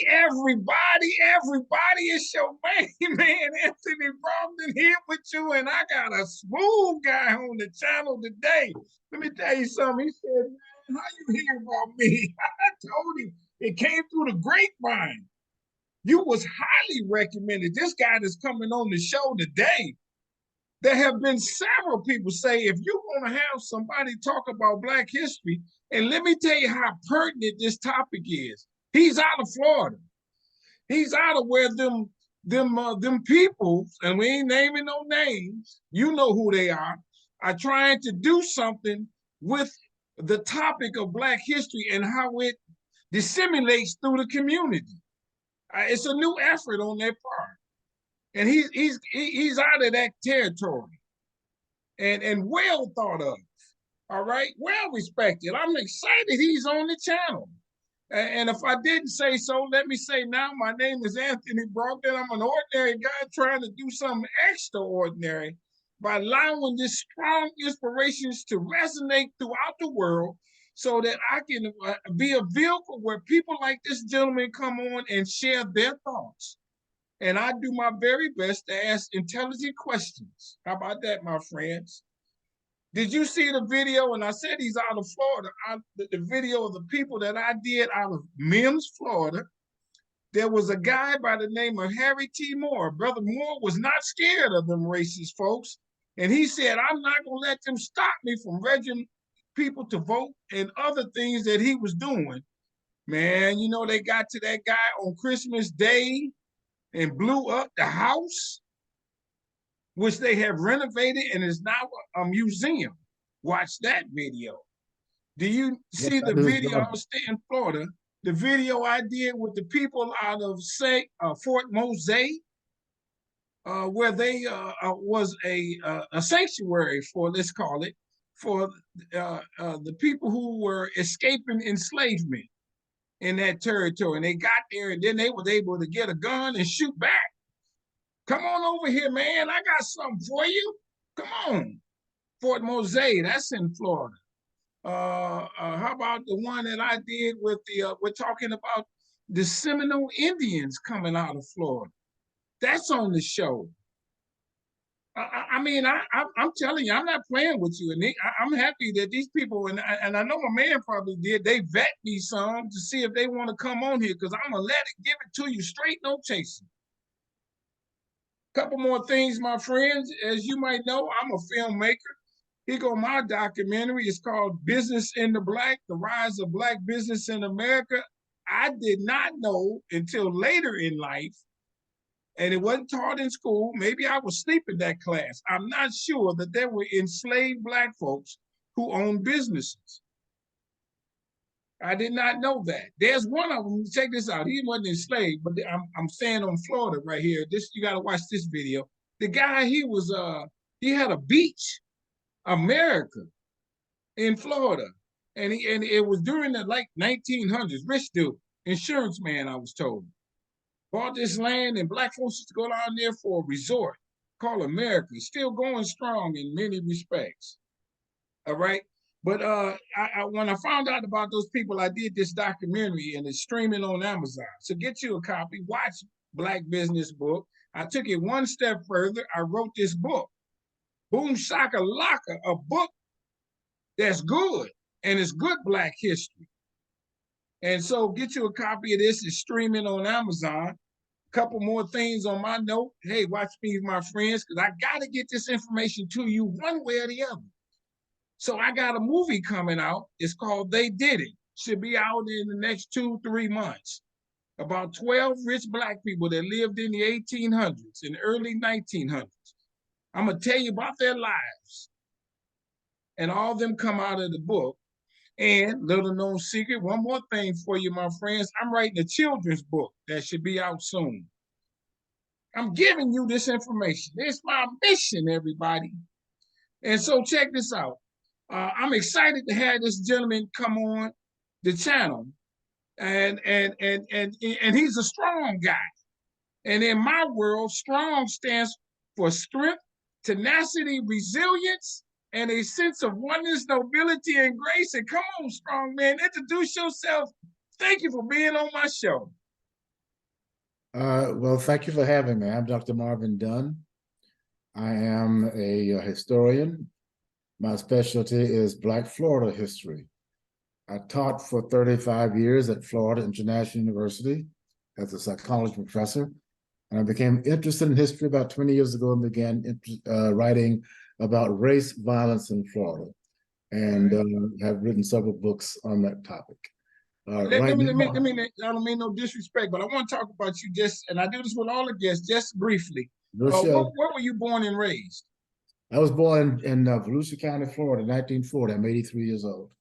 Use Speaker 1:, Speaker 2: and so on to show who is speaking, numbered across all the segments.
Speaker 1: Everybody, it's your man, Anthony Brogdon here with you, and I got a smooth guy on the channel today. Let me tell you something. He said, man, how you hear about me? I told him it came through the grapevine. You was highly recommended. This guy that's coming on the show today. There have been several people say, if you want to have somebody talk about Black history, and let me tell you how pertinent this topic is. He's out of Florida. He's out of where them people, and we ain't naming no names, you know who they are trying to do something with the topic of Black history and how it disseminates through the community. It's a new effort on their part. And he's out of that territory and well thought of. All right, well respected. I'm excited he's on the channel. And if I didn't say so, let me say now, my name is Anthony Brogdon. I'm an ordinary guy trying to do something extraordinary by allowing these strong inspirations to resonate throughout the world so that I can be a vehicle where people like this gentleman come on and share their thoughts. And I do my very best to ask intelligent questions. How about that, my friends? Did you see the video? And I said he's out of Florida. The video of the people that I did out of Mims, Florida. There was a guy by the name of Harry T. Moore. Brother Moore was not scared of them racist folks. And he said, I'm not going to let them stop me from urging people to vote and other things that he was doing. Man, you know, they got to that guy on Christmas Day and blew up the house, which they have renovated and is now a museum. Watch that video. Do you see the video? I was staying in Florida. The video I did with the people out of Fort Mose, where they was a sanctuary for, let's call it, for the people who were escaping enslavement in that territory. And they got there and then they were able to get a gun and shoot back. Come on over here, man. I got something for you. Come on. Fort Mose, that's in Florida. How about the one that I did with we're talking about the Seminole Indians coming out of Florida. That's on the show. I'm telling you, I'm not playing with you. And I'm happy that these people, and I know my man probably did, they vet me some to see if they want to come on here because I'm going to let it give it to you straight, no chasing. Couple more things, my friends. As you might know, I'm a filmmaker. Here go my documentary. It's called Business in the Black, The Rise of Black Business in America. I did not know until later in life, and it wasn't taught in school. Maybe I was asleep in that class. I'm not sure that there were enslaved Black folks who owned businesses. I did not know that. There's one of them. Check this out. He wasn't enslaved, but I'm staying on Florida right here. You got to watch this video. The guy, he had a beach, America, in Florida, and it was during the 1900s. Rich dude, insurance man, I was told. Bought this land, and Black folks used to go down there for a resort called America. Still going strong in many respects. All right. But when I found out about those people, I did this documentary, and it's streaming on Amazon. So get you a copy, watch Black Business Book. I took it one step further. I wrote this book, Boom Shaka Laka, a book that's good, and it's good Black history. And so get you a copy of this. It's streaming on Amazon. A couple more things on my note. Hey, watch me, my friends, because I got to get this information to you one way or the other. So I got a movie coming out. It's called They Did It. Should be out in the next 2-3 months. About 12 rich Black people that lived in the 1800s and early 1900s. I'm going to tell you about their lives. And all of them come out of the book. And little known secret, one more thing for you, my friends. I'm writing a children's book that should be out soon. I'm giving you this information. It's my mission, everybody. And so check this out. I'm excited to have this gentleman come on the channel, and he's a strong guy. And in my world, strong stands for strength, tenacity, resilience, and a sense of oneness, nobility, and grace. And come on, strong man, introduce yourself. Thank you for being on my show.
Speaker 2: Well, thank you for having me. I'm Dr. Marvin Dunn. I am a historian. My specialty is Black Florida history. I taught for 35 years at Florida International University as a psychology professor, and I became interested in history about 20 years ago and began writing about race violence in Florida, and
Speaker 1: Right.
Speaker 2: have written several books on that topic.
Speaker 1: Let,
Speaker 2: Right
Speaker 1: let me, let me, let
Speaker 2: now,
Speaker 1: me, I don't mean no disrespect, but I want to talk about you just, and I do this with all the guests, just briefly.
Speaker 2: Rochelle,
Speaker 1: Where were you born and raised?
Speaker 2: I was born in Volusia County, Florida, 1940. I'm 83 years old.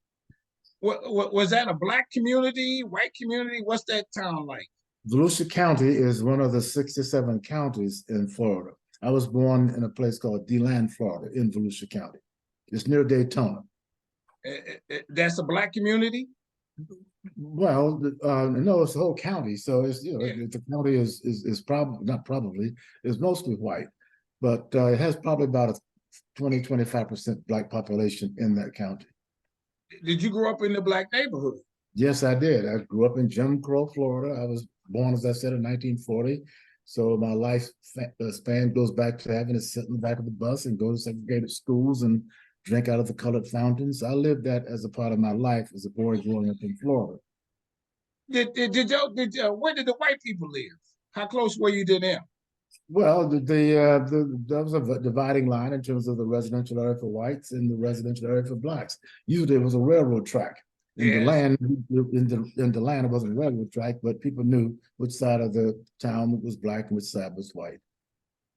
Speaker 1: Was that a black community, white community? What's that town like?
Speaker 2: Volusia County is one of the 67 counties in Florida. I was born in a place called Deland, Florida, in Volusia County. It's near Daytona.
Speaker 1: That's a black community?
Speaker 2: Well, no, it's the whole county. So it's
Speaker 1: Yeah.
Speaker 2: the county is probably not probably is mostly white, but it has probably about a 20-25% black population in that county.
Speaker 1: Did you grow up in the black neighborhood?
Speaker 2: Yes, I did. I grew up in Jim Crow, Florida. I was born, as I said, in 1940. So my life span goes back to having to sit in the back of the bus and go to segregated schools and drink out of the colored fountains. I lived that as a part of my life as a boy growing up in Florida.
Speaker 1: Where did the white people live? How close were you to them?
Speaker 2: Well, there was a dividing line in terms of the residential area for whites and the residential area for blacks. Usually, it was a railroad track. In the
Speaker 1: Yes.
Speaker 2: land, in the land, it wasn't a railroad track, but people knew which side of the town was black and which side was white.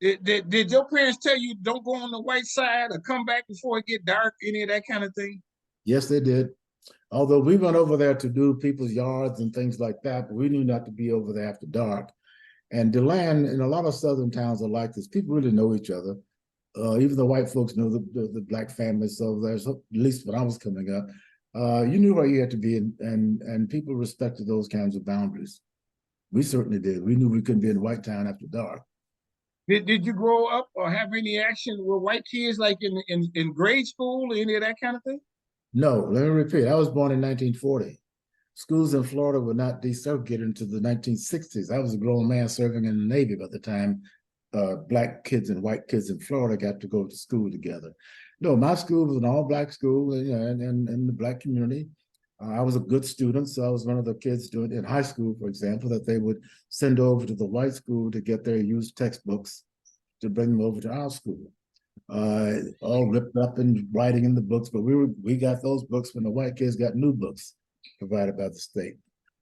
Speaker 1: Did your parents tell you don't go on the white side or come back before it get dark? Any of that kind of thing?
Speaker 2: Yes, they did. Although we went over there to do people's yards and things like that, but we knew not to be over there after dark. And Deland and a lot of southern towns are like this. People really know each other. Even the white folks know the black families. So there's, at least when I was coming up, you knew where you had to be, and people respected those kinds of boundaries. We certainly did. We knew we couldn't be in White Town after dark.
Speaker 1: Did you grow up or have any action with white kids like in grade school or any of that kind of thing?
Speaker 2: No, let me repeat. I was born in 1940. Schools in Florida were not desegregated until the 1960s. I was a grown man serving in the Navy by the time black kids and white kids in Florida got to go to school together. No, my school was an all-black school, you know, and the black community. I was a good student, so I was one of the kids doing in high school, for example, that they would send over to the white school to get their used textbooks to bring them over to our school. All ripped up and writing in the books, but we got those books when the white kids got new books provided by the state.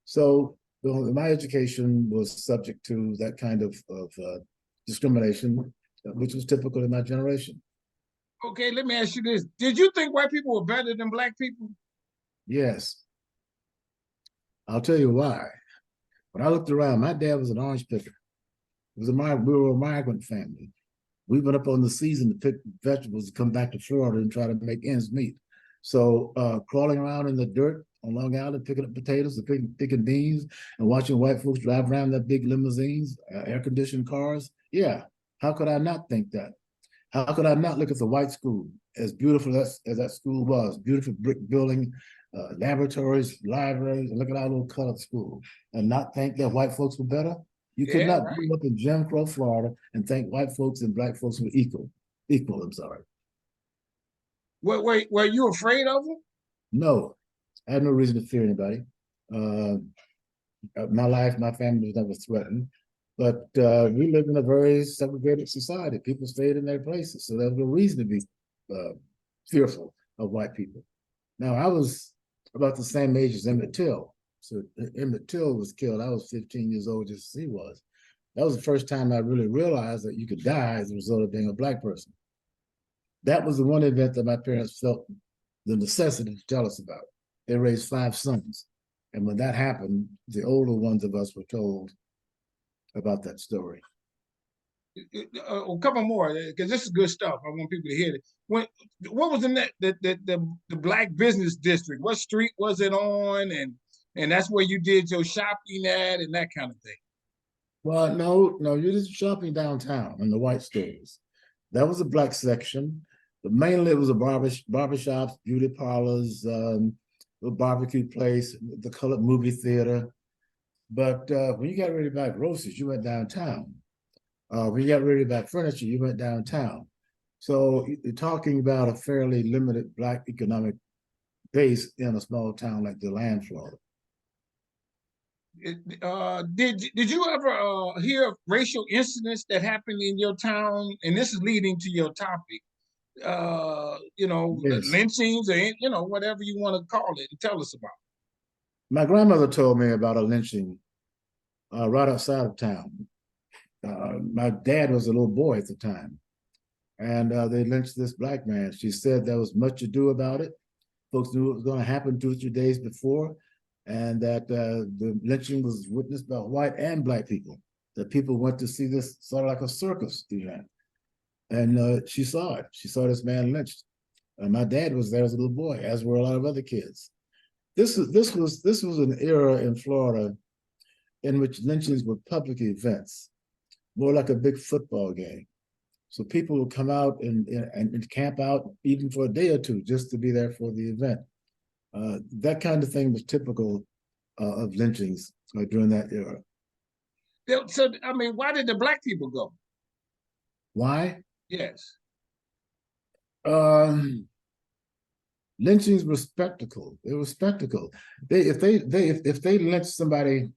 Speaker 2: So my education was subject to that kind of discrimination, which was typical in my generation.
Speaker 1: Okay, let me ask you this. Did you think white people were better than black people?
Speaker 2: Yes, I'll tell you why. When I looked around, my dad was an orange picker. We were a migrant family. We went up on the season to pick vegetables to come back to Florida and try to make ends meet. So crawling around in the dirt on Long Island, picking up potatoes and picking beans and watching white folks drive around their big limousines, air-conditioned cars. Yeah, how could I not think that? How could I not look at the white school, as beautiful as that school was, beautiful brick building, laboratories, libraries, and look at our little colored school, and not think that white folks were better? You could
Speaker 1: Yeah,
Speaker 2: not
Speaker 1: right.
Speaker 2: grow up in Jim Crow, Florida, and think white folks and black folks were equal. Equal, I'm sorry.
Speaker 1: Were you afraid of them?
Speaker 2: No, I had no reason to fear anybody. Uh, my life, my family was never threatened, but we lived in a very segregated society. People stayed in their places, so there was no reason to be uh, fearful of white people. Now, I was about the same age as Emmett Till. So Emmett Till was killed. I was 15 years old, just as he was. That was the first time I really realized that you could die as a result of being a black person. That was the one event that my parents felt the necessity to tell us about. They raised 5 sons. And when that happened, the older ones of us were told about that story.
Speaker 1: A couple more because this is good stuff. I want people to hear it. What was in the black business district? What street was it on? And that's where you did your shopping at and that kind of thing.
Speaker 2: Well, no, you're just shopping downtown in the white stores. That was a black section, but mainly it was a barbershops, beauty parlors, the barbecue place, the colored movie theater. But when you got ready to buy groceries, you went downtown. When you got ready to buy furniture, you went downtown. So you're talking about a fairly limited Black economic base in a small town like Deland, Florida.
Speaker 1: Did you ever hear of racial incidents that happened in your town? And this is leading to your topic.
Speaker 2: Yes.
Speaker 1: Lynchings or whatever you want to call it. Tell us about.
Speaker 2: My grandmother told me about a lynching right outside of town. My dad was a little boy at the time, and they lynched this Black man. She said there was much ado about it. Folks knew it was going to happen 2 or 3 days before, and that the lynching was witnessed by white and Black people. That people went to see this sort of like a circus event, and she saw it. She saw this man lynched. My dad was there as a little boy, as were a lot of other kids. This was an era in Florida in which lynchings were public events, more like a big football game. So people would come out and camp out even for a day or two just to be there for the event. That kind of thing was typical of lynchings during that era.
Speaker 1: So, I mean, why did the Black people go?
Speaker 2: Why?
Speaker 1: Yes.
Speaker 2: Um, Lynchings were spectacle. It was spectacle. If they lynched somebody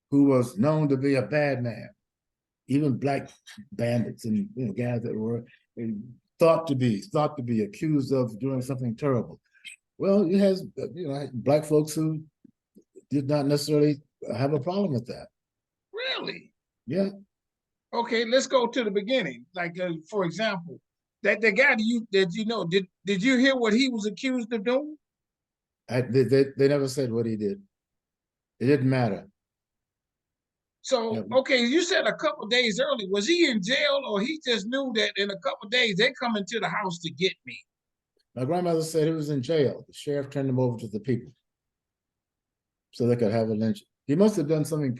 Speaker 2: who was known to be a bad man, even Black bandits and guys that were thought to be accused of doing something terrible. Well, you had Black folks who did not necessarily have a problem with that.
Speaker 1: Really?
Speaker 2: Yeah.
Speaker 1: Okay, let's go to the beginning. Like, for example, that the guy did you hear what he was accused of doing?
Speaker 2: They never said what he did. It didn't matter.
Speaker 1: So, okay, you said a couple days early. Was he in jail, or he just knew that in a couple days they come into the house to get me?
Speaker 2: My grandmother said he was in jail. The sheriff turned him over to the people so they could have a lynch. He must have done something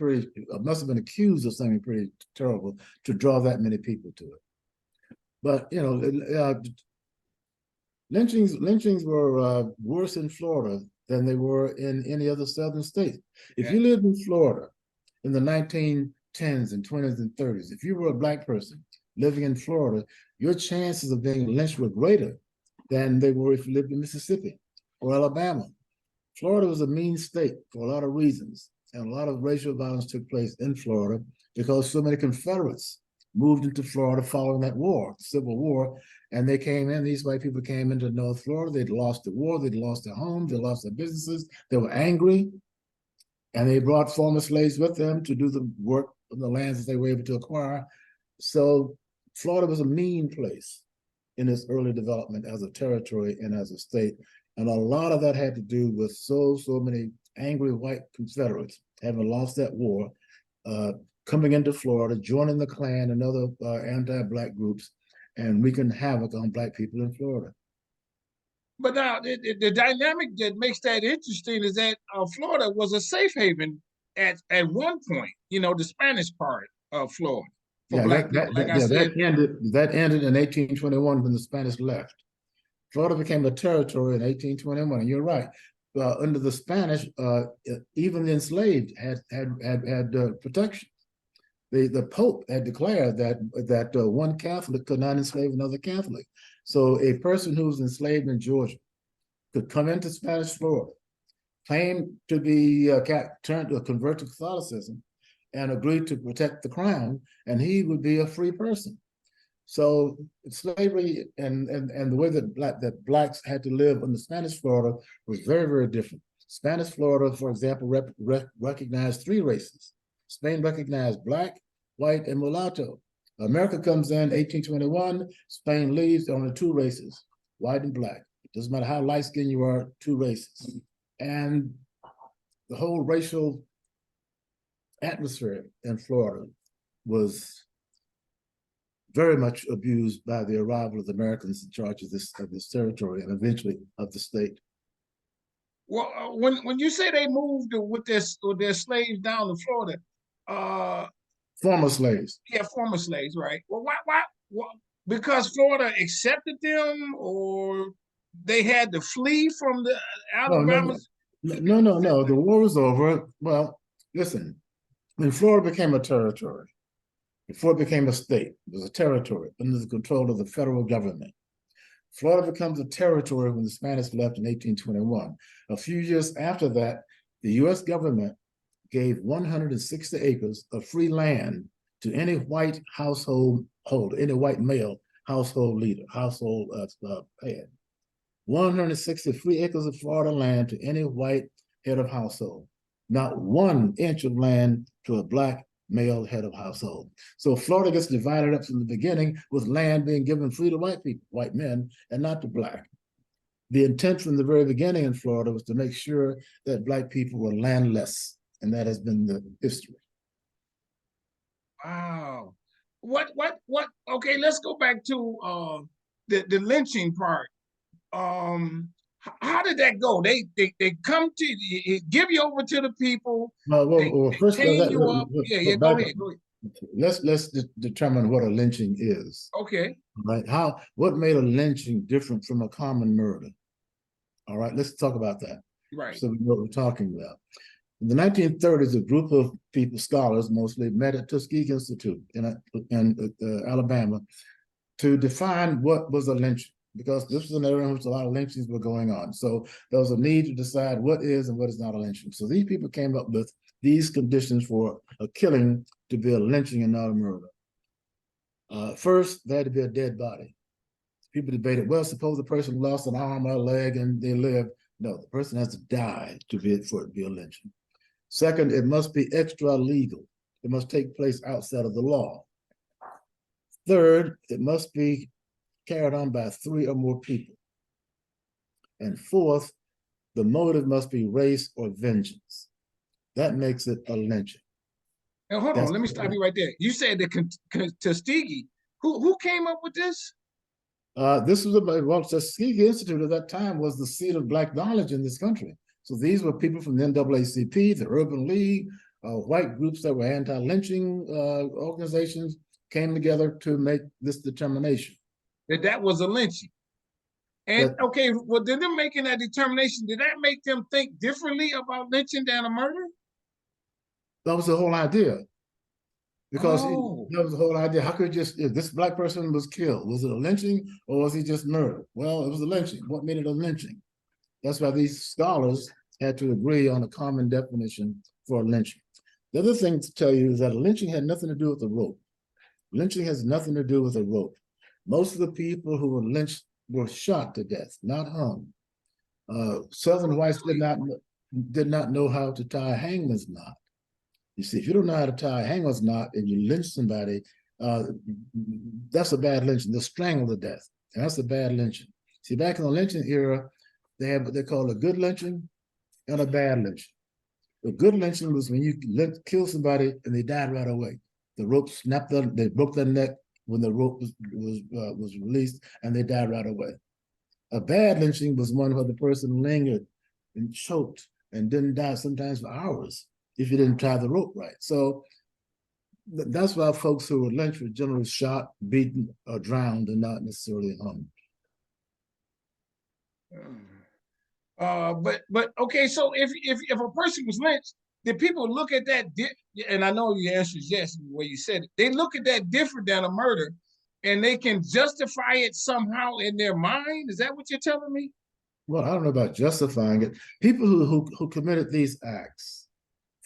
Speaker 2: must have been accused of something pretty terrible to draw that many people to it. But lynchings were worse in Florida than they were in any other southern state. If you lived in Florida in the 1910s and 20s and 30s, if you were a Black person living in Florida, your chances of being lynched were greater than they were if you lived in Mississippi or Alabama. Florida was a mean state for a lot of reasons, and a lot of racial violence took place in Florida because so many Confederates moved into Florida following that war, the Civil War, and they came in, these white people came into North Florida, they'd lost the war, they'd lost their homes, they lost their businesses, they were angry, and they brought former slaves with them to do the work on the lands that they were able to acquire. So Florida was a mean place in its early development as a territory and as a state. And a lot of that had to do with so many angry white Confederates having lost that war, coming into Florida, joining the Klan and other anti-Black groups, and wreaking havoc on Black people in Florida.
Speaker 1: But now the dynamic that makes that interesting is that Florida was a safe haven at one point. The Spanish part of Florida for Black people. Like I said,
Speaker 2: that ended in 1821 when the Spanish left. Florida became a territory in 1821. And you're right. Under the Spanish, even the enslaved had protection. The Pope had declared that one Catholic could not enslave another Catholic. So a person who was enslaved in Georgia could come into Spanish Florida, claim to be convert to Catholicism, and agree to protect the crown, and he would be a free person. So slavery and the way that Blacks had to live in the Spanish Florida was very, very different. Spanish Florida, for example, recognized 3 races. Spain recognized Black, white, and mulatto. America comes in 1821, Spain leaves, only 2 races, white and Black. It doesn't matter how light-skinned you are, 2 races. And the whole racial atmosphere in Florida was very much abused by the arrival of the Americans in charge of this territory and eventually of the state.
Speaker 1: Well, when you say they moved with their slaves down to Florida,
Speaker 2: former slaves.
Speaker 1: Yeah, former slaves, right? Well, why? Because Florida accepted them, or they had to flee from the Alabama?
Speaker 2: No. The war was over. Well, listen, when Florida became a territory, before it became a state, it was a territory under the control of the federal government. Florida becomes a territory when the Spanish left in 1821. A few years after that, the U.S. government gave 160 acres of free land to any white household holder, any white male household leader, household head. 160 free acres of Florida land to any white head of household. Not 1 inch of land to a black male head of household. So Florida gets divided up from the beginning with land being given free to white people, white men, and not to black. The intent from the very beginning in Florida was to make sure that black people were landless, and that has been the history.
Speaker 1: Wow. Okay, let's go back to the lynching part. How did that go? They come to give you over to the people. They
Speaker 2: First,
Speaker 1: chain you up. Yeah. Go ahead.
Speaker 2: Let's determine what a lynching is.
Speaker 1: Okay.
Speaker 2: Right? What made a lynching different from a common murder? All right, let's talk about that.
Speaker 1: Right.
Speaker 2: So we know what we're talking about. In the 1930s, a group of people, scholars mostly, met at Tuskegee Institute in Alabama to define what was a lynching, because this was an area in which a lot of lynchings were going on. So there was a need to decide what is and what is not a lynching. So these people came up with these conditions for a killing to be a lynching and not a murder. First, there had to be a dead body. People debated, well, suppose the person lost an arm or a leg and they lived. No, the person has to die for it to be a lynching. Second, it must be extra legal. It must take place outside of the law. Third, it must be carried on by 3 or more people. And fourth, the motive must be race or vengeance. That makes it a lynching.
Speaker 1: Now, hold on, let me stop you right there. You said the Tuskegee. Who came up with this?
Speaker 2: This was the Tuskegee Institute at that time was the seat of black knowledge in this country. So these were people from the NAACP, the Urban League, white groups that were anti-lynching organizations came together to make this determination.
Speaker 1: That was a lynching. And okay, well, then them making that determination, did that make them think differently about lynching than a murder?
Speaker 2: That was the whole idea. Because that was the whole idea. How could if this black person was killed, was it a lynching or was he just murdered? Well, it was a lynching. What made it a lynching? That's why these scholars had to agree on a common definition for a lynching. The other thing to tell you is that a lynching had nothing to do with the rope. Lynching has nothing to do with a rope. Most of the people who were lynched were shot to death, not hung. Southern whites did not know how to tie a hangman's knot. You see, if you don't know how to tie a hangman's knot and you lynch somebody, that's a bad lynching. They're strangled to death. And that's a bad lynching. See, back in the lynching era, they had what they call a good lynching and a bad lynching. A good lynching was when you kill somebody and they died right away. The rope snapped them, they broke their neck when the rope was released and they died right away. A bad lynching was one where the person lingered and choked and didn't die sometimes for hours if you didn't tie the rope right. So that's why folks who were lynched were generally shot, beaten, or drowned and not necessarily hung.
Speaker 1: But okay, so if a person was lynched, did people look at that? And I know your answer is yes, the way you said it. They look at that different than a murder, and they can justify it somehow in their mind. Is that what you're telling me?
Speaker 2: Well, I don't know about justifying it. People who committed these acts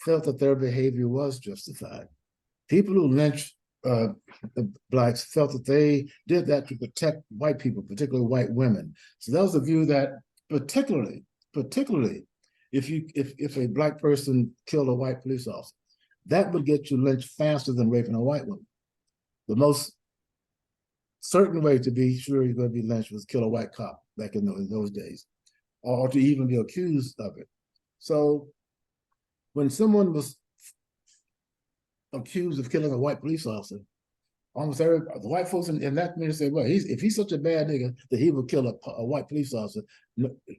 Speaker 2: felt that their behavior was justified. People who lynched blacks felt that they did that to protect white people, particularly white women. So that was a view that particularly if a black person killed a white police officer, that would get you lynched faster than raping a white woman. The most certain way to be sure you're going to be lynched was kill a white cop back in those days, or to even be accused of it. So when someone was accused of killing a white police officer, almost the white folks in that community said, well, if he's such a bad nigga that he would kill a white police officer,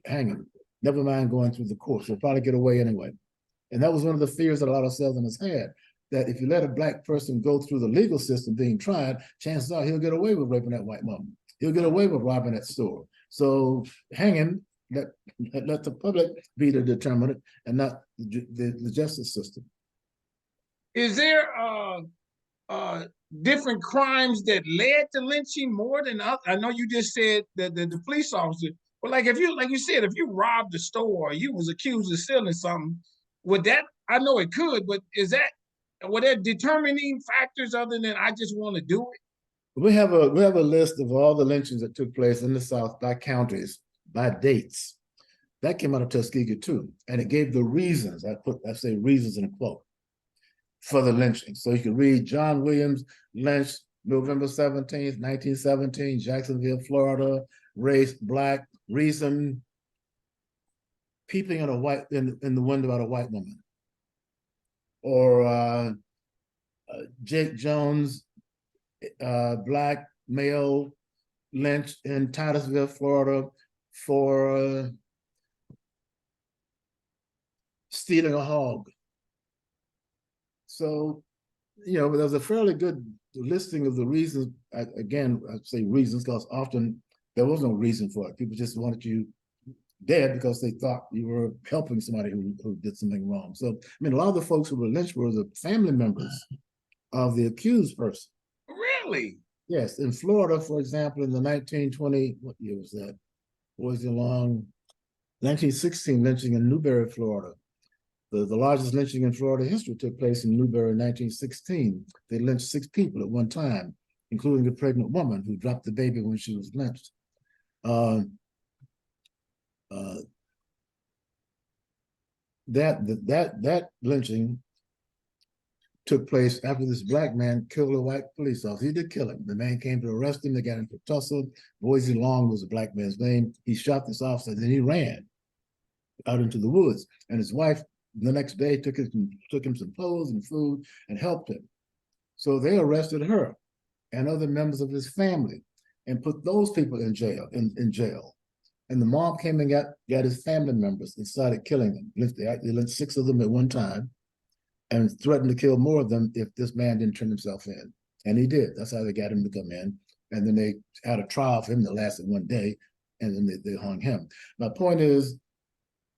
Speaker 2: hang him. Never mind going through the courts. He'll probably get away anyway. And that was one of the fears that a lot of Southerners had, that if you let a black person go through the legal system being tried, chances are he'll get away with raping that white woman. He'll get away with robbing that store. So hang him, let, let the public be the determinant and not the justice system.
Speaker 1: Is there different crimes that led to lynching more than others? I know you just said that the police officer, but like you said, if you robbed a store or you was accused of stealing something, would that, I know it could, but were there determining factors other than I just want to do it?
Speaker 2: We have a list of all the lynchings that took place in the South by counties, by dates. That came out of Tuskegee too, and it gave the reasons. I say reasons in a quote for the lynching. So you can read John Williams lynched November 17th, 1917, Jacksonville, Florida, race, black, reason, peeping in the window at a white woman. Or Jake Jones, black male lynched in Titusville, Florida for stealing a hog. So, there's a fairly good listing of the reasons. Again, I say reasons because often there was no reason for it. People just wanted you dead because they thought you were helping somebody who did something wrong. So, I mean, a lot of the folks who were lynched were the family members of the accused person.
Speaker 1: Really?
Speaker 2: Yes. In Florida, for example, in the 1920, what year was that? Was it long? 1916 lynching in Newberry, Florida. The largest lynching in Florida history took place in Newberry in 1916. They lynched 6 people at one time, including a pregnant woman who dropped the baby when she was lynched. That lynching took place after this black man killed a white police officer. He did kill him. The man came to arrest him. They got into a tussle. Boise Long was the black man's name. He shot this officer, then he ran out into the woods. And his wife, the next day, took him some clothes and food and helped him. So they arrested her and other members of his family and put those people in jail. And the mob came and got his family members and started killing them. They lynched 6 of them at one time and threatened to kill more of them if this man didn't turn himself in. And he did. That's how they got him to come in. And then they had a trial for him that lasted one day, and then they hung him. My point is,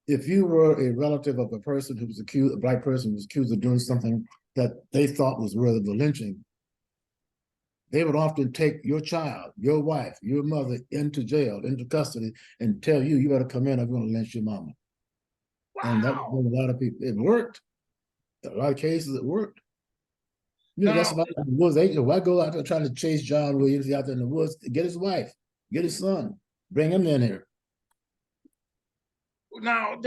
Speaker 2: if you were a relative of a person who was accused, a black person who was accused of doing something that they thought was worthy of a lynching, they would often take your child, your wife, your mother into jail, into custody, and tell you, you better come in, I'm going to lynch your mama.
Speaker 1: Wow.
Speaker 2: And that was a lot of people. It worked. A lot of cases, it worked. That's somebody in the woods. Why go out there trying to chase John Williams out there in the woods? Get his wife, get his son, bring him in here.
Speaker 1: Now,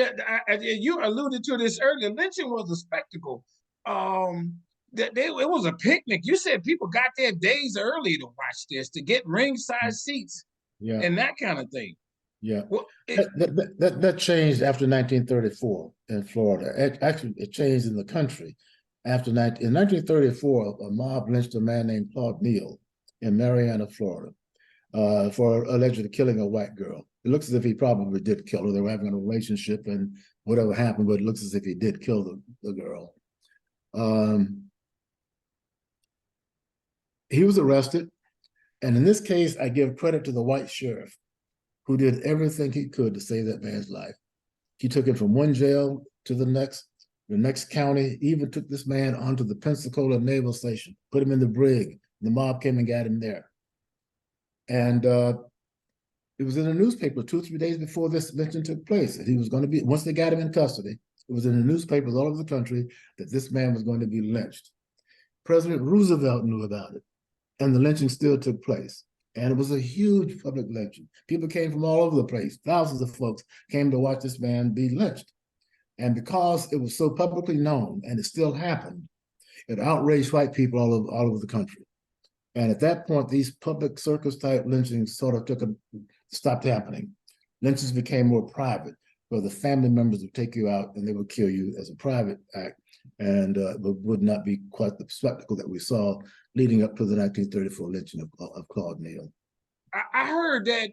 Speaker 1: you alluded to this earlier. Lynching was a spectacle. It was a picnic. You said people got there days early to watch this, to get ringside seats, and that kind of thing.
Speaker 2: Yeah, well, that changed after 1934 in Florida. Actually, it changed in the country in 1934. A mob lynched a man named Claude Neal in Marianna, Florida, for allegedly killing a white girl. It looks as if he probably did kill her. They were having a relationship and whatever happened, but it looks as if he did kill the girl. He was arrested. And in this case, I give credit to the white sheriff who did everything he could to save that man's life. He took him from one jail to the next county, even took this man onto the Pensacola Naval Station, put him in the brig. The mob came and got him there. And it was in the newspaper 2 or 3 days before this lynching took place. That he was going to be, once they got him in custody, it was in the newspapers all over the country that this man was going to be lynched. President Roosevelt knew about it, and the lynching still took place. And it was a huge public lynching. People came from all over the place. Thousands of folks came to watch this man be lynched. And because it was so publicly known, and it still happened, it outraged white people all over the country. And at that point, these public circus type lynchings sort of stopped happening. Lynchings became more private, where the family members would take you out and they would kill you as a private act, and would not be quite the spectacle that we saw leading up to the 1934 lynching of Claude Neal.
Speaker 1: I heard that,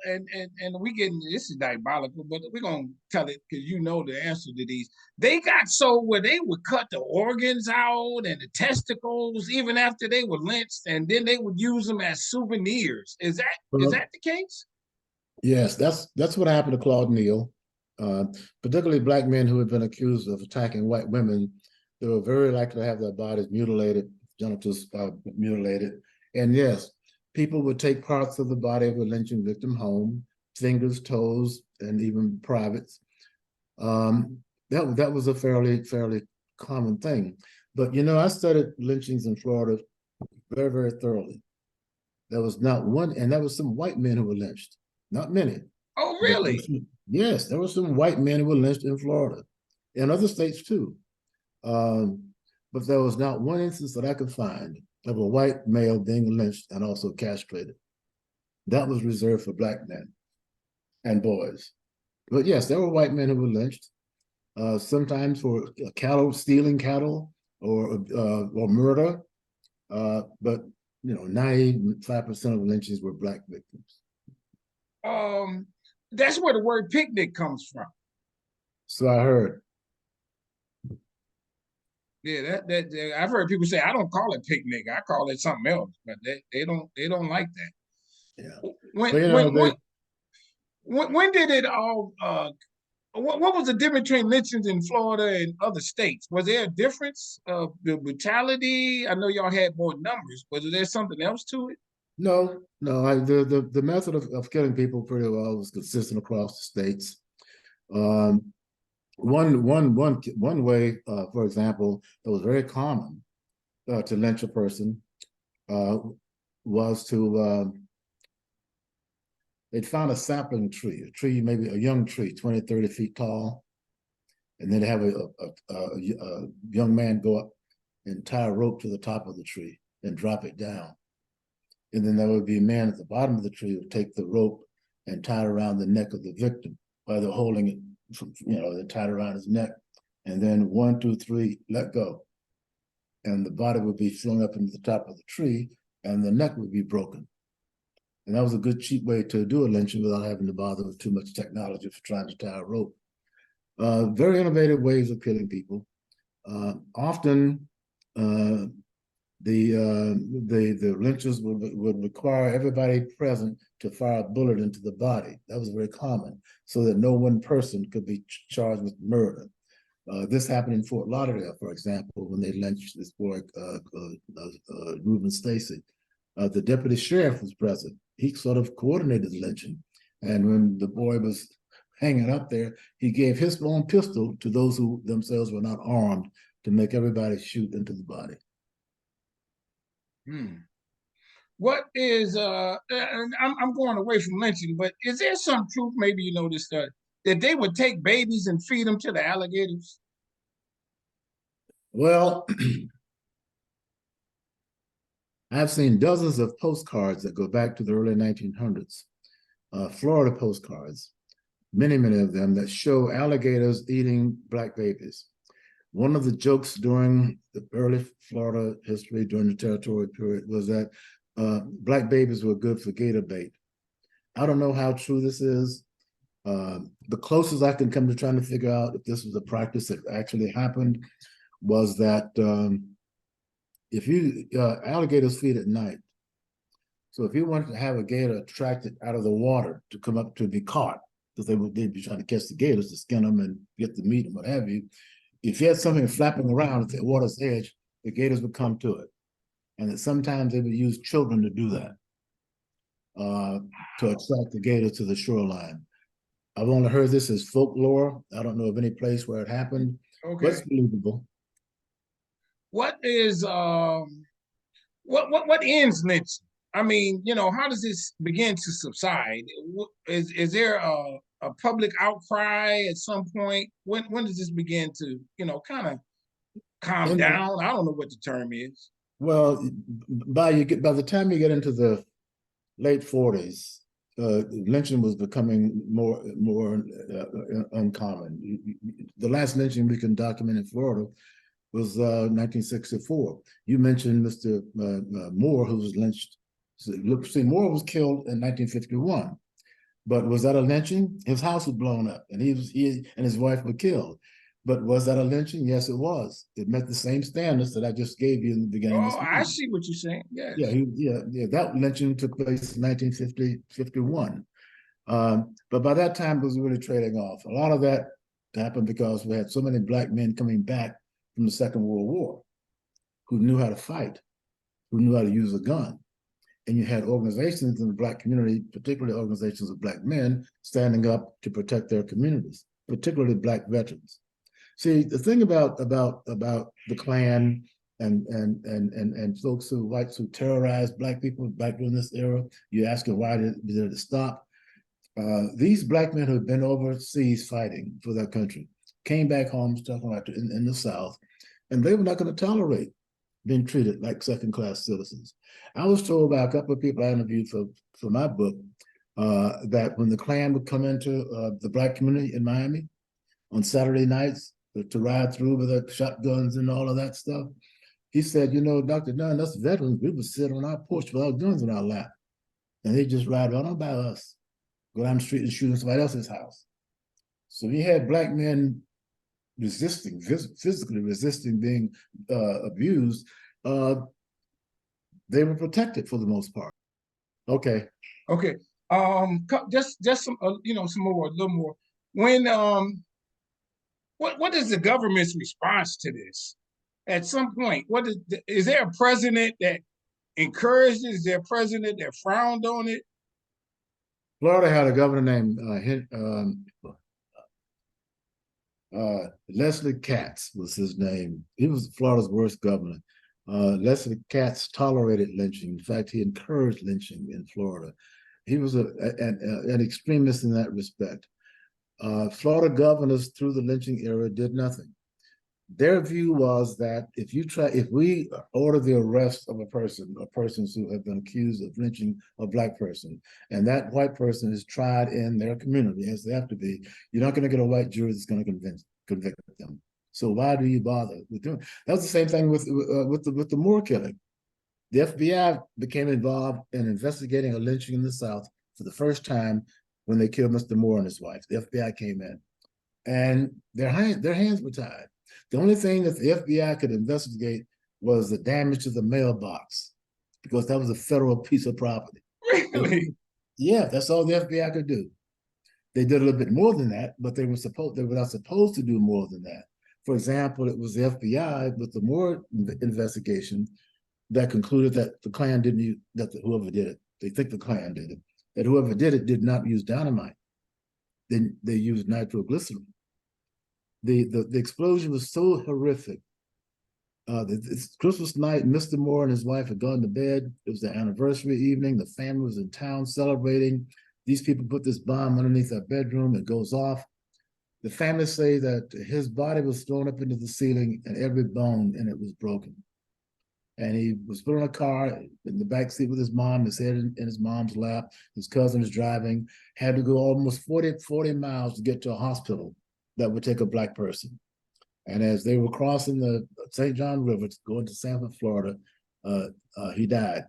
Speaker 1: and we getting, this is diabolical, but we're gonna tell it because you know the answer to these. They got so where they would cut the organs out and the testicles even after they were lynched, and then they would use them as souvenirs. Is that the case?
Speaker 2: Yes, that's what happened to Claude Neal. Uh, Particularly black men who had been accused of attacking white women. They were very likely to have their bodies mutilated, genitals mutilated. And yes, people would take parts of the body of a lynching victim home, fingers, toes, and even privates. That was a fairly common thing. But you know, I studied lynchings in Florida very thoroughly. There was not one, and that was some white men who were lynched. Not many,
Speaker 1: Oh,
Speaker 2: but
Speaker 1: really?
Speaker 2: yes, there were some white men who were lynched in Florida, and other states too. Um, but there was not one instance that I could find of a white male being lynched and also castrated. That was reserved for black men and boys. But yes, there were white men who were lynched, sometimes for cattle stealing cattle or murder. But you know, 95% of lynchings were black victims.
Speaker 1: Um, that's where the word picnic comes from.
Speaker 2: So I heard.
Speaker 1: Yeah, I've heard people say I don't call it picnic, I call it something else, but they don't like
Speaker 2: Yeah.
Speaker 1: that. When
Speaker 2: But you know,
Speaker 1: when when when did it all? What was the difference between lynchings in Florida and other states? Was there a difference of the brutality? I know y'all had more numbers, but was there something else to it?
Speaker 2: no, the method of killing people pretty well was consistent across the states. Um, one way, for example, that was very common to lynch a person uh, was to they'd found a sapling tree, a tree, maybe a young tree, 20, 30 feet tall, and then have a young man go up and tie a rope to the top of the tree and drop it down. And then there would be a man at the bottom of the tree who would take the rope and tie it around the neck of the victim while they're holding it, they tied it around his neck. And then 1, 2, 3, let go. And the body would be flung up into the top of the tree and the neck would be broken. And that was a good, cheap way to do a lynching without having to bother with too much technology for trying to tie a rope. Very innovative ways of killing people. Often, the lynchers would require everybody present to fire a bullet into the body. That was very common, so that no one person could be charged with murder. This happened in Fort Lauderdale, for example, when they lynched this boy, Reuben Stacy. The deputy sheriff was present. He sort of coordinated the lynching. And when the boy was hanging up there, he gave his own pistol to those who themselves were not armed to make everybody shoot into the body.
Speaker 1: Hmm. What is and I'm going away from lynching, but is there some truth? Maybe you know this that they would take babies and feed them to the alligators.
Speaker 2: Well, I've seen dozens of postcards that go back to the early 1900s, Florida postcards, many of them that show alligators eating black babies. One of the jokes during the early Florida history, during the territorial period, was that black babies were good for gator bait. I don't know how true this is. The closest I can come to trying to figure out if this was a practice that actually happened was that if you alligators feed at night, so if you wanted to have a gator attracted out of the water to come up to be caught, because they'd be trying to catch the gators to skin them and get the meat and what have you. If you had something flapping around at the water's edge, the gators would come to it. And that sometimes they would use children to do that, to attract the gators to the shoreline. I've only heard this as folklore. I don't know of any place where it happened, but it's
Speaker 1: Okay.
Speaker 2: believable.
Speaker 1: What is what ends lynching? I mean, how does this begin to subside? Is there a public outcry at some point? When does this begin to kind of calm
Speaker 2: In the,
Speaker 1: down? I don't know what the term is.
Speaker 2: well, by the time you get into the late 40s, lynching was becoming more uncommon. The last lynching we can document in Florida was 1964. You mentioned Mr. Moore, who was lynched. See, Moore was killed in 1951. But was that a lynching? His house was blown up, and he and his wife were killed. But was that a lynching? Yes, it was. It met the same standards that I just gave you in the beginning of
Speaker 1: Oh,
Speaker 2: this
Speaker 1: I
Speaker 2: meeting.
Speaker 1: see what you're saying.
Speaker 2: Yeah,
Speaker 1: Yes.
Speaker 2: yeah. That lynching took place in 1951. But by that time, it was really trading off. A lot of that happened because we had so many black men coming back from the Second World War who knew how to fight, who knew how to use a gun. And you had organizations in the black community, particularly organizations of black men, standing up to protect their communities, particularly black veterans. See, the thing about the Klan and folks whites who terrorized black people back during this era, you ask them why did it stop? These black men who had been overseas fighting for their country came back home, talking about in the South, and they were not going to tolerate being treated like second-class citizens. I was told by a couple of people I interviewed for my book that when the Klan would come into the black community in Miami on Saturday nights to ride through with their shotguns and all of that stuff, he said, you know, Dr. Dunn, us veterans, we would sit on our porch with our guns in our lap, and they just ride right on by us, go down the street and shoot in somebody else's house. So we had black men resisting, physically resisting being abused. They were protected for the most part. Okay.
Speaker 1: Okay. Just some some more, a little more. When what is the government's response to this? At some point, is there a president that encouraged it? Is there a president that frowned on it?
Speaker 2: Florida had a governor named Leslie Katz was his name. He was Florida's worst governor. Leslie Katz tolerated lynching. In fact, he encouraged lynching in Florida. He was an extremist in that respect. Florida governors through the lynching era did nothing. Their view was that if we order the arrest of a person or persons who have been accused of lynching a black person, and that white person is tried in their community, as they have to be, you're not going to get a white jury that's going to convict them. So why do you bother with doing? That was the same thing with the Moore killing. The FBI became involved in investigating a lynching in the South for the first time when they killed Mr. Moore and his wife. The FBI came in, and their hands were tied. The only thing that the FBI could investigate was the damage to the mailbox, because that was a federal piece of property.
Speaker 1: Really?
Speaker 2: Yeah, that's all the FBI could do. They did a little bit more than that, but they were not supposed to do more than that. For example, it was the FBI with the Moore investigation that concluded that the Klan didn't use, whoever did it, they think the Klan did it, that whoever did it did not use dynamite. They used nitroglycerin. The explosion was so horrific. It's Christmas night, Mr. Moore and his wife had gone to bed. It was their anniversary evening. The family was in town celebrating. These people put this bomb underneath their bedroom. It goes off. The family say that his body was thrown up into the ceiling and every bone in it was broken. And he was put on a car in the back seat with his mom, his head in his mom's lap. His cousin was driving, had to go almost 40 miles to get to a hospital that would take a black person. And as they were crossing the St. John River going to Sanford, Florida, he died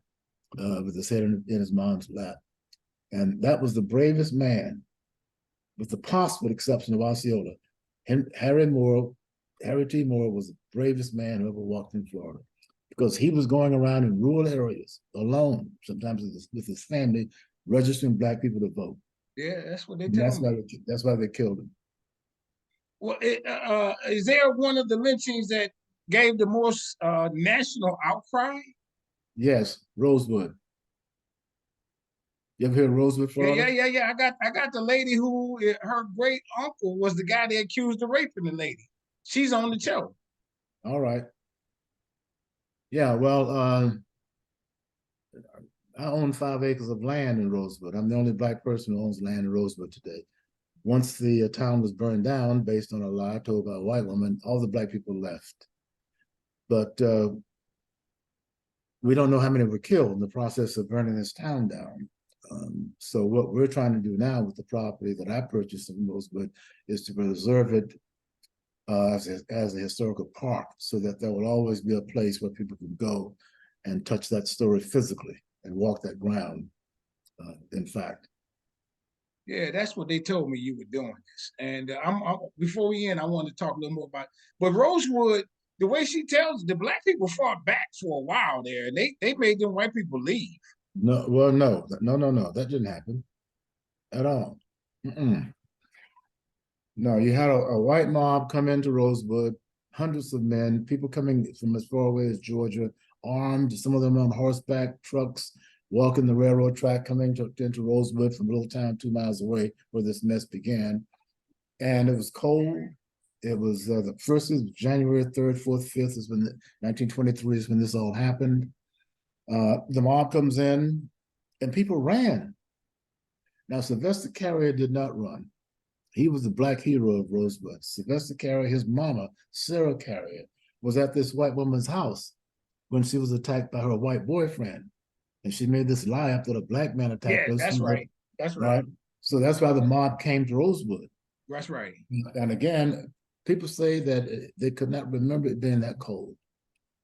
Speaker 2: with his head in his mom's lap. And that was the bravest man, with the possible exception of Osceola. Harry T. Moore was the bravest man who ever walked in Florida, because he was going around in rural areas alone, sometimes with his family, registering black people to vote.
Speaker 1: Yeah, that's what they tell me.
Speaker 2: That's why they killed him.
Speaker 1: Well, is there one of the lynchings that gave the most national outcry?
Speaker 2: Yes, Rosewood. You ever heard of Rosewood, Florida?
Speaker 1: Yeah. I got the lady who her great uncle was the guy that accused of raping the lady. She's on the show.
Speaker 2: All right. Yeah, well, I own 5 acres of land in Rosewood. I'm the only black person who owns land in Rosewood today. Once the town was burned down, based on a lie told by a white woman, all the black people left. But we don't know how many were killed in the process of burning this town down. So what we're trying to do now with the property that I purchased in Rosewood is to preserve it as a historical park, so that there will always be a place where people can go and touch that story physically and walk that ground, in fact.
Speaker 1: Yeah, that's what they told me you were doing this. And before we end, I want to talk a little more about. But Rosewood, the way she tells, the black people fought back for a while there, and they made them white people leave.
Speaker 2: No, well, no, that didn't happen at all. Mm-mm. No, you had a white mob come into Rosewood, hundreds of men, people coming from as far away as Georgia, armed, some of them on horseback, trucks, walking the railroad track, coming into Rosewood from a little town 2 miles away where this mess began. And it was cold. It was the first is January 3rd, 4th, 5th is when 1923 is when this all happened. The mob comes in and people ran. Now, Sylvester Carrier did not run. He was the black hero of Rosewood. Sylvester Carrier, his mama, Sarah Carrier, was at this white woman's house when she was attacked by her white boyfriend. And she made this lie up that a black man attacked
Speaker 1: Yeah,
Speaker 2: her.
Speaker 1: that's right. That's right.
Speaker 2: Right. So that's why the mob came to Rosewood.
Speaker 1: That's right.
Speaker 2: And again, people say that they could not remember it being that cold.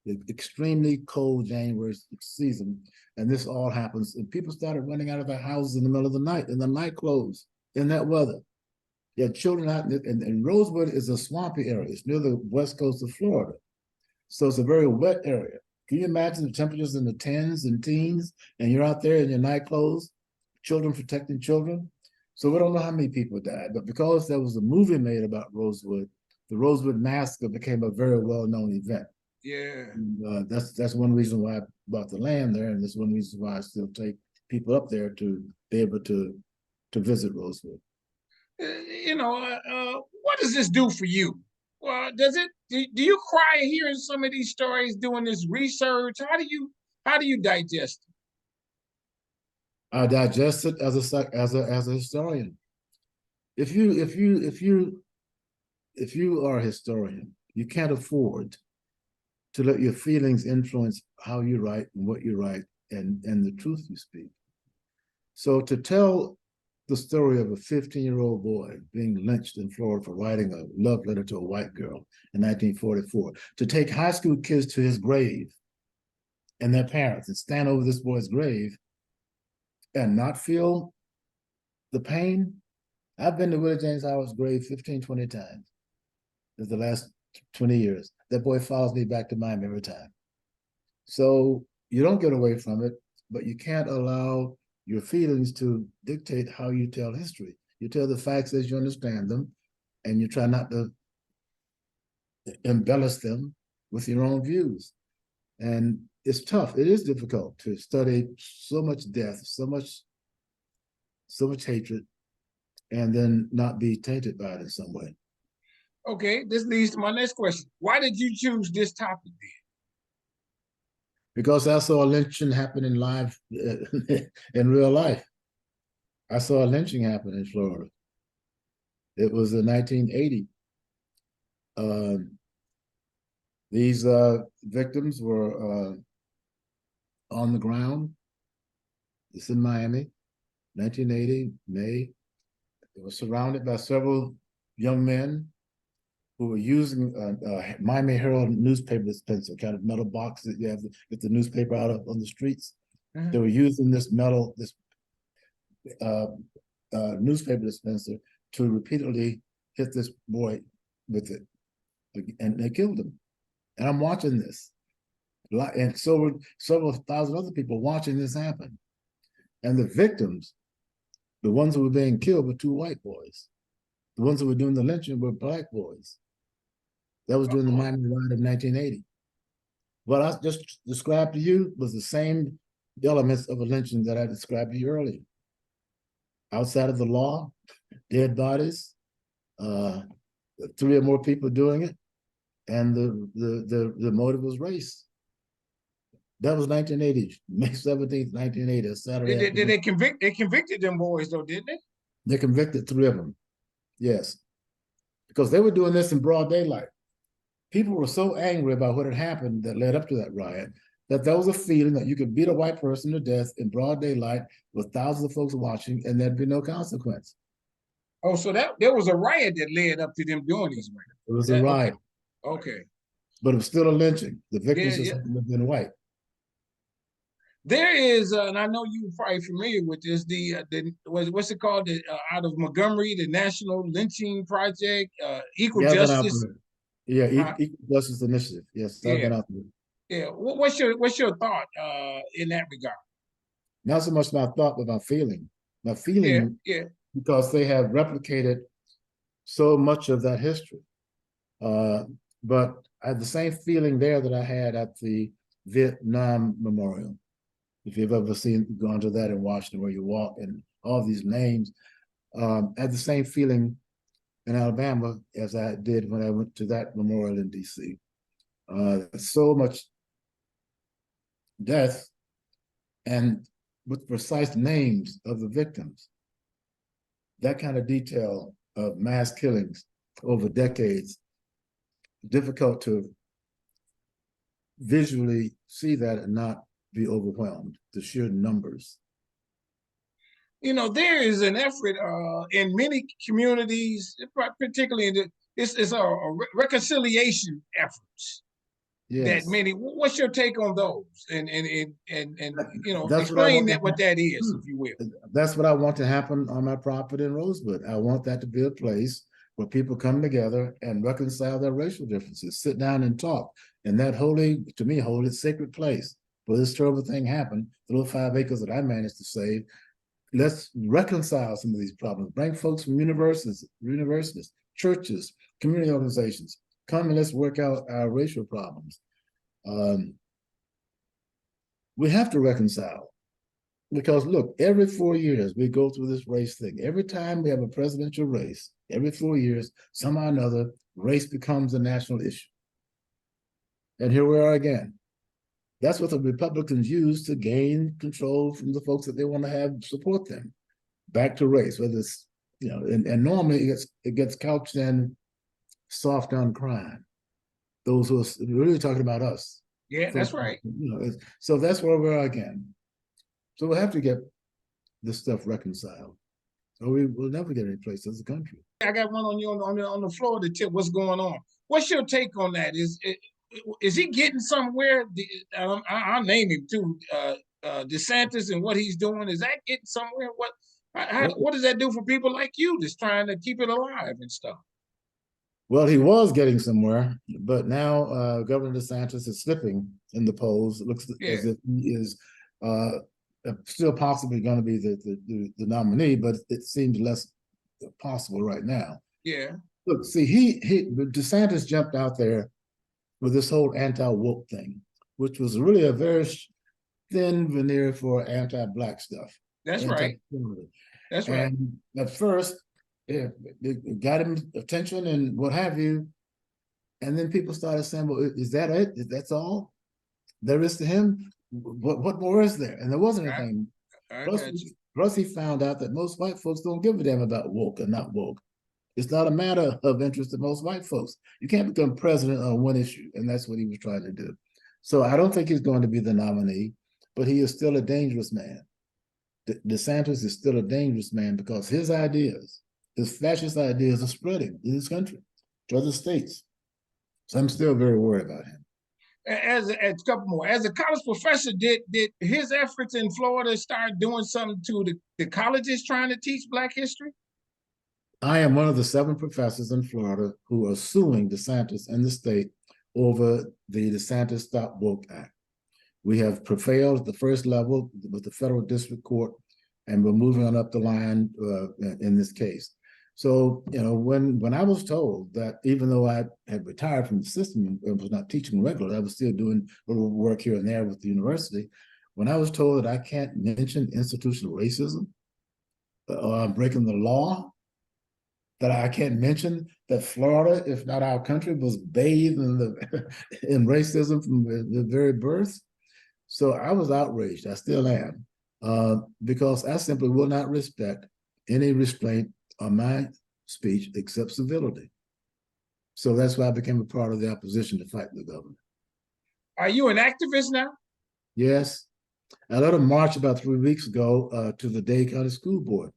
Speaker 2: The extremely cold January season. And this all happens. And people started running out of their houses in the middle of the night, in the night clothes, in that weather. You had children out, and Rosewood is a swampy area. It's near the west coast of Florida. So it's a very wet area. Can you imagine the temperatures in the tens and teens, and you're out there in your night clothes, children protecting children? So we don't know how many people died, but because there was a movie made about Rosewood, the Rosewood Massacre became a very well-known event.
Speaker 1: Yeah.
Speaker 2: And, that's one reason why I bought the land there, and that's one reason why I still take people up there to be able to visit Rosewood.
Speaker 1: What does this do for you? Well, do you cry hearing some of these stories, doing this research? How do you digest it?
Speaker 2: I digest it as a historian. If you are a historian, you can't afford to let your feelings influence how you write and what you write and the truth you speak. So to tell the story of a 15-year-old boy being lynched in Florida for writing a love letter to a white girl in 1944, to take high school kids to his grave and their parents and stand over this boy's grave and not feel the pain. I've been to Willie James Howard's grave 15, 20 times in the last 20 years. That boy follows me back to Miami every time. So you don't get away from it, but you can't allow your feelings to dictate how you tell history. You tell the facts as you understand them, and you try not to embellish them with your own views. And it's tough. It is difficult to study so much death, so much hatred, and then not be tainted by it in some way.
Speaker 1: Okay, this leads to my next question. Why did you choose this topic then?
Speaker 2: Because I saw a lynching happen in in real life. I saw a lynching happen in Florida. It was in 1980. These victims were on the ground. It's in Miami, 1980, May. They were surrounded by several young men who were using a Miami Herald newspaper dispenser, kind of metal box that you have to get the newspaper out of on the streets. Mm-hmm. They were using this newspaper dispenser to repeatedly hit this boy with it, and they killed him. And I'm watching this, and so were several thousand other people watching this happen. And the victims, the ones who were being killed, were two white boys. The ones who were doing the lynching were black boys. That was during the Miami riot of 1980. What I just described to you was the same elements of a lynching that I described to you earlier. Outside of the law, dead bodies, 3 or more people doing it, and the motive was race. That was 1980, May 17th, 1980, Saturday.
Speaker 1: Did they convict? They convicted them boys though, didn't they?
Speaker 2: They convicted 3 of them, yes, because they were doing this in broad daylight. People were so angry about what had happened that led up to that riot that there was a feeling that you could beat a white person to death in broad daylight with thousands of folks watching, and there'd be no consequence.
Speaker 1: Oh, so there was a riot that led up to them doing these riots.
Speaker 2: It was a riot.
Speaker 1: Okay.
Speaker 2: But it was still a lynching. The victims just happened to have been white.
Speaker 1: There is, and I know you're probably familiar with this, what's it called? Out of Montgomery, the National Lynching Project, Equal Justice.
Speaker 2: Yeah, Equal Justice Initiative. Yes, I've been out there.
Speaker 1: Yeah, what's your thought in that regard?
Speaker 2: Not so much my thought, but my feeling. My feeling because they have replicated so much of that history. But I had the same feeling there that I had at the Vietnam Memorial. If you've ever gone to that in Washington, where you walk and all these names, I had the same feeling in Alabama as I did when I went to that memorial in D.C. So much death, and with precise names of the victims. That kind of detail of mass killings over decades, difficult to visually see that and not be overwhelmed, the sheer numbers.
Speaker 1: You know, there is an effort in many communities, particularly in it's a reconciliation efforts that
Speaker 2: Yes.
Speaker 1: many. What's your take on those? And you know,
Speaker 2: That's what I
Speaker 1: explain
Speaker 2: want
Speaker 1: that
Speaker 2: to
Speaker 1: what that is, if you will.
Speaker 2: That's what I want to happen on my property in Rosewood. I want that to be a place where people come together and reconcile their racial differences, sit down and talk. And that holy, to me, holy, sacred place where this terrible thing happened, the little 5 acres that I managed to save, let's reconcile some of these problems. Bring folks from universities, churches, community organizations. Come and let's work out our racial problems. We have to reconcile. Because look, every 4 years we go through this race thing. Every time we have a presidential race, every 4 years, somehow or another, race becomes a national issue. And here we are again. That's what the Republicans use to gain control from the folks that they want to have support them. Back to race, whether it's, you know, and normally it gets couched in soft on crime. Those who are really talking about us.
Speaker 1: Yeah, that's right.
Speaker 2: You know, so that's where we are again. So we'll have to get this stuff reconciled. So we will never get any place as a country.
Speaker 1: I got one on you on the floor to tell what's going on. What's your take on that? Is he getting somewhere? I'll name him too. DeSantis and what he's doing, is that getting somewhere? What does that do for people like you that's trying to keep it alive and stuff?
Speaker 2: Well, he was getting somewhere, but now Governor DeSantis is slipping in the polls. It looks as if he is still possibly going to be the nominee, but it seems less possible right now.
Speaker 1: Yeah.
Speaker 2: Look, see, DeSantis jumped out there with this whole anti-woke thing, which was really a very thin veneer for anti-Black stuff.
Speaker 1: That's right. That's right.
Speaker 2: And at first, it got him attention and what have you. And then people started saying, well, is that it? That's all there is to him? What more is there? And there wasn't anything. Plus, he found out that most white folks don't give a damn about woke or not woke. It's not a matter of interest to most white folks. You can't become president on one issue, and that's what he was trying to do. So I don't think he's going to be the nominee, but he is still a dangerous man. DeSantis is still a dangerous man because his ideas, his fascist ideas, are spreading in this country to other states. So I'm still very worried about him.
Speaker 1: As a couple more, as a college professor, did his efforts in Florida start doing something to the colleges trying to teach Black history?
Speaker 2: I am one of the 7 professors in Florida who are suing DeSantis and the state over the DeSantis Stop Woke Act. We have prevailed at the first level with the federal district court, and we're moving on up the line in this case. So, you know, when I was told that even though I had retired from the system and was not teaching regularly, I was still doing a little work here and there with the university. When I was told that I can't mention institutional racism or breaking the law, that I can't mention that Florida, if not our country, was bathed in racism from the very birth. So I was outraged. I still am, because I simply will not respect any restraint on my speech except civility. So that's why I became a part of the opposition to fight the government.
Speaker 1: Are you an activist now?
Speaker 2: Yes. I led a march about 3 weeks ago to the Dade County School Board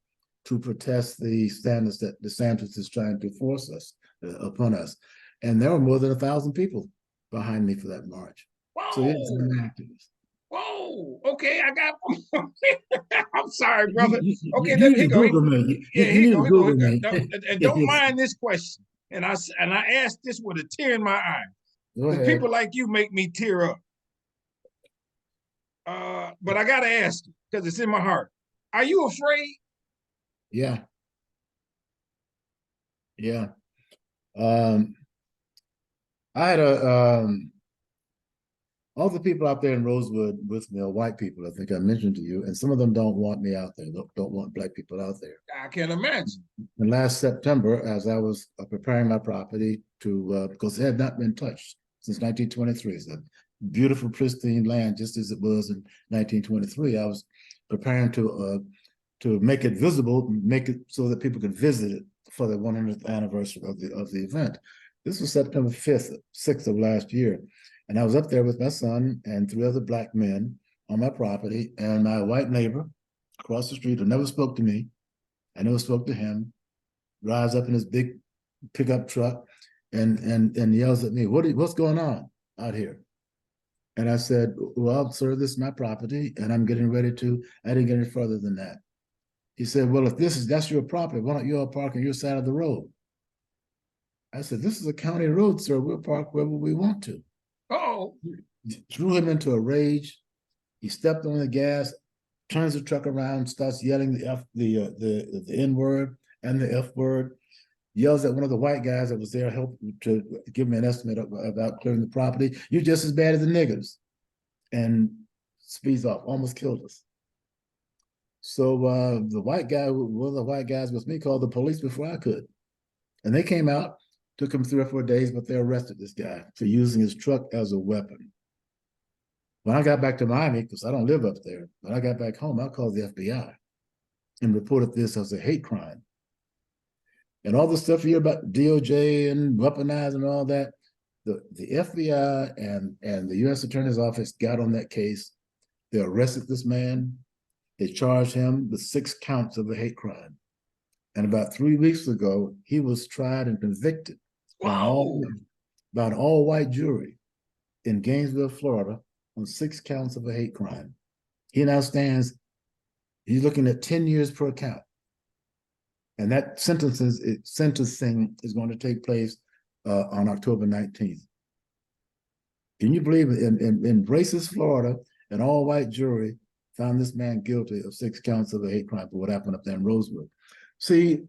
Speaker 2: to protest the standards that DeSantis is trying to force us upon us. And there were more than 1,000 people behind me for that march.
Speaker 1: Whoa.
Speaker 2: So yes, I'm an activist.
Speaker 1: Whoa, okay, I got one. I'm sorry, brother. Okay,
Speaker 2: you
Speaker 1: here
Speaker 2: go.
Speaker 1: Yeah, here go. And don't mind this question. And I asked this with a tear in my eye. Because people like you make me tear up. But I gotta ask you, because it's in my heart. Are you afraid?
Speaker 2: Yeah. Yeah. Um, I had all the people out there in Rosewood with me are white people, I think I mentioned to you, and some of them don't want me out there, don't want black people out there.
Speaker 1: I can imagine.
Speaker 2: And last September, as I was preparing my property to, because it had not been touched since 1923, it's a beautiful, pristine land, just as it was in 1923. I was preparing to make it visible, make it so that people could visit it for the 100th anniversary of the event. This was September 5th, 6th of last year. And I was up there with my son and 3 other black men on my property, and my white neighbor across the street who never spoke to me, I never spoke to him, drives up in his big pickup truck and yells at me, what's going on out here? And I said, well, sir, this is my property, and I'm getting ready to, I didn't get any further than that. He said, well, if that's your property, why don't you all park on your side of the road? I said, this is a county road, sir. We'll park wherever we want to.
Speaker 1: Oh,
Speaker 2: Threw him into a rage. He stepped on the gas, turns the truck around, starts yelling the N word and the F word, yells at one of the white guys that was there, help to give me an estimate about clearing the property. You're just as bad as the niggers. And speeds off, almost killed us. So the white guy, one of the white guys with me, called the police before I could. And they came out, took him 3 or 4 days, but they arrested this guy for using his truck as a weapon. When I got back to Miami, because I don't live up there, when I got back home, I called the FBI and reported this as a hate crime. And all the stuff you hear about DOJ and weaponized and all that, the FBI and the U.S. Attorney's Office got on that case. They arrested this man. They charged him with 6 counts of a hate crime. And about 3 weeks ago, he was tried and convicted by an all-white jury in Gainesville, Florida, on 6 counts of a hate crime. He now stands, he's looking at 10 years per count. And that sentencing is going to take place on October 19th. Can you believe it? In racist Florida, an all-white jury found this man guilty of 6 counts of a hate crime for what happened up there in Rosewood. See,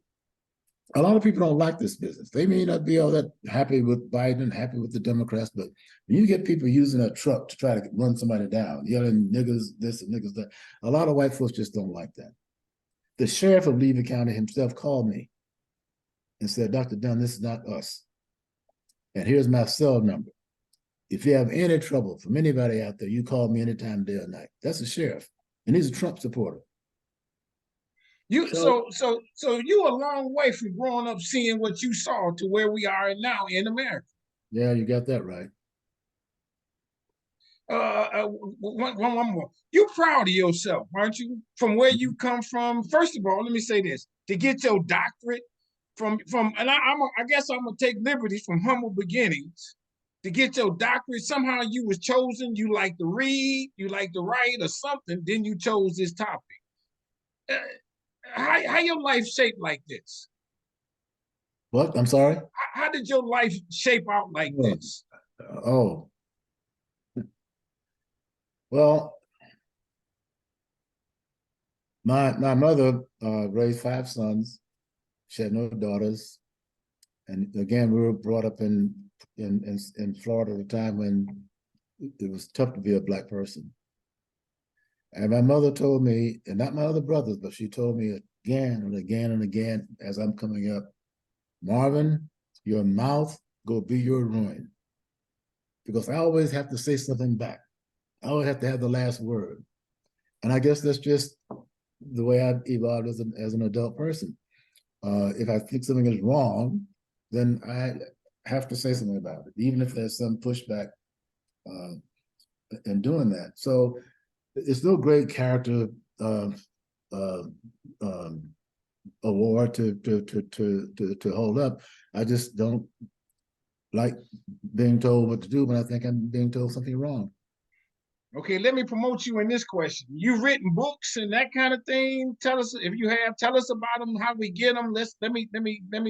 Speaker 2: a lot of people don't like this business. They may not be all that happy with Biden, happy with the Democrats, but when you get people using a truck to try to run somebody down, yelling niggas this and niggas that, a lot of white folks just don't like that. The sheriff of Levy County himself called me and said, Dr. Dunn, this is not us. And here's my cell number. If you have any trouble from anybody out there, you call me anytime, day or night. That's the sheriff. And he's a Trump supporter.
Speaker 1: So you a long way from growing up seeing what you saw to where we are now in America.
Speaker 2: Yeah, you got that right.
Speaker 1: One more. You proud of yourself, aren't you? From where you come from. First of all, let me say this: to get your doctorate and I guess I'm gonna take liberties from humble beginnings. To get your doctorate, somehow you was chosen. You like to read, you like to write, or something. Then you chose this topic. How your life shaped like this?
Speaker 2: What? I'm sorry?
Speaker 1: How did your life shape out like this?
Speaker 2: Oh. Well, my mother raised 5 sons. She had no daughters. And again, we were brought up in Florida at a time when it was tough to be a black person. And my mother told me, and not my other brothers, but she told me again and again and again as I'm coming up, Marvin, your mouth go be your ruin. Because I always have to say something back. I always have to have the last word. And I guess that's just the way I've evolved as an adult person. If I think something is wrong, then I have to say something about it, even if there's some pushback in doing that. So it's no great character award to hold up. I just don't like being told what to do when I think I'm being told something wrong.
Speaker 1: Okay, let me promote you in this question. You've written books and that kind of thing. Tell us if you have. Tell us about them. How we get them. Let me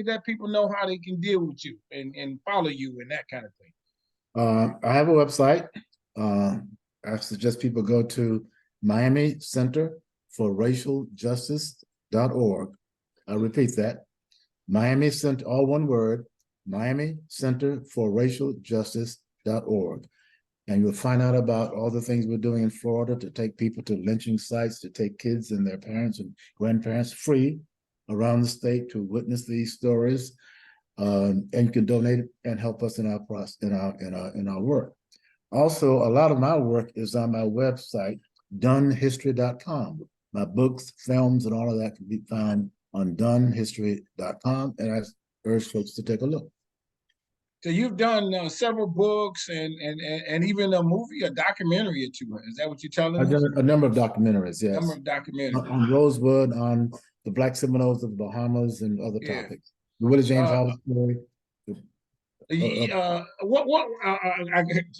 Speaker 1: let people know how they can deal with you and follow you and that kind of thing.
Speaker 2: I have a website. I suggest people go to Miami Center for Racial Justice.org. I'll repeat that. Miami Center, all one word, Miami Center for Racial Justice.org. And you'll find out about all the things we're doing in Florida to take people to lynching sites, to take kids and their parents and grandparents free around the state to witness these stories. And you can donate and help us in our process, in our work. Also, a lot of my work is on my website, dunnhistory.com. My books, films, and all of that can be found on dunnhistory.com, and I urge folks to take a look.
Speaker 1: So you've done several books and even a movie, a documentary or two. Is that what you're telling us?
Speaker 2: I've done a number of documentaries, yes.
Speaker 1: Number of documentaries.
Speaker 2: On Rosewood, on the Black Seminoles of the Bahamas, and other topics. The Willie James Howard story.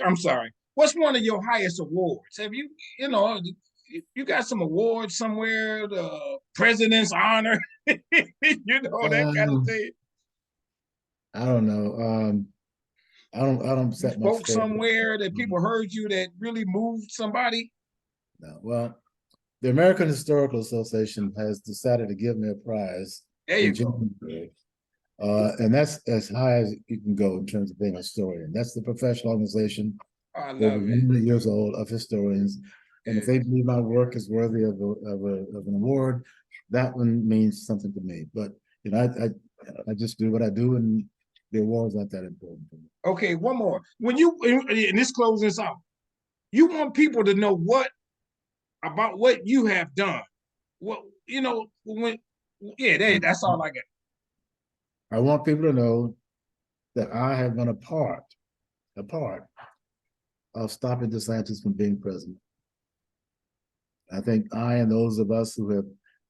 Speaker 1: I'm sorry. What's one of your highest awards? Have you, you got some awards somewhere, the President's Honor, that kind of thing?
Speaker 2: I don't know. I don't set
Speaker 1: you spoke somewhere that people heard you that really moved somebody?
Speaker 2: No. Well, the American Historical Association has decided to give me a prize.
Speaker 1: There you go.
Speaker 2: And that's as high as you can go in terms of being a historian. That's the professional organization
Speaker 1: over
Speaker 2: 100 years old of historians. And if they believe my work is worthy of an award, that one means something to me. But I just do what I do, and the awards aren't that important to me.
Speaker 1: Okay, one more. When you, and this closes out, you want people to know about what you have done. Well, that's all I got.
Speaker 2: I want people to know that I have been a part of stopping DeSantis from being president. I think I and those of us who have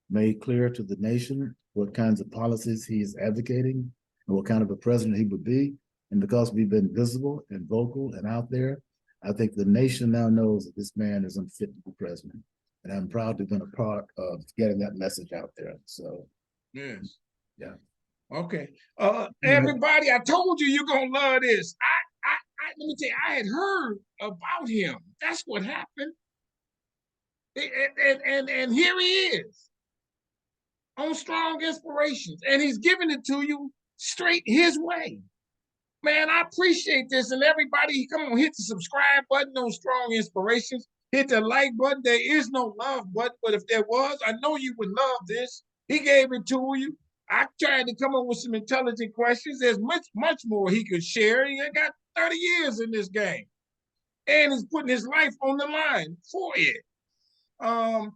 Speaker 2: made clear to the nation what kinds of policies he is advocating and what kind of a president he would be. And because we've been visible and vocal and out there, I think the nation now knows that this man is unfit to be president. And I'm proud to have been a part of getting that message out there. So,
Speaker 1: yes.
Speaker 2: Yeah.
Speaker 1: Okay. Everybody, I told you you're going to love this. Let me tell you, I had heard about him. That's what happened. And here he is on Strong Inspirations, and he's giving it to you straight his way. Man, I appreciate this. And everybody, come on, hit the subscribe button on Strong Inspirations. Hit the like button. There is no love button, but if there was, I know you would love this. He gave it to you. I tried to come up with some intelligent questions. There's much more he could share. He got 30 years in this game, and he's putting his life on the line for it. Follow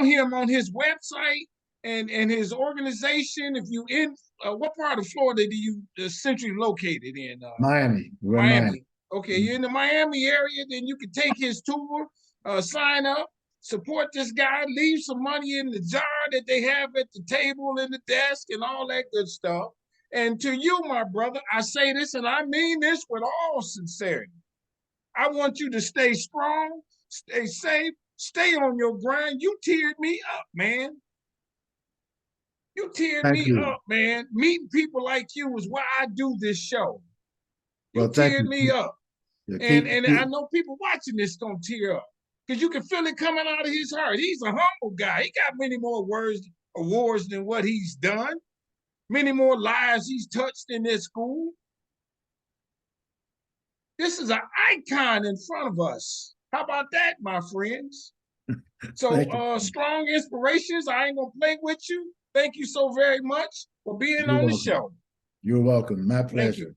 Speaker 1: him on his website and his organization. If you in what part of Florida do you centrally located in?
Speaker 2: Miami.
Speaker 1: Miami. Okay, you're in the Miami area, then you can take his tour, sign up, support this guy, leave some money in the jar that they have at the table and the desk and all that good stuff. And to you, my brother, I say this, and I mean this with all sincerity. I want you to stay strong, stay safe, stay on your grind. You teared me up, man. You teared me up, man. Meeting people like you is why I do this show. You teared me up. And I know people watching this gonna tear up because you can feel it coming out of his heart. He's a humble guy. He got many more awards than what he's done. Many more lives he's touched in this school. This is an icon in front of us. How about that, my friends? So Strong Inspirations, I ain't gonna play with you. Thank you so very much for being on the show.
Speaker 2: You're welcome. My pleasure.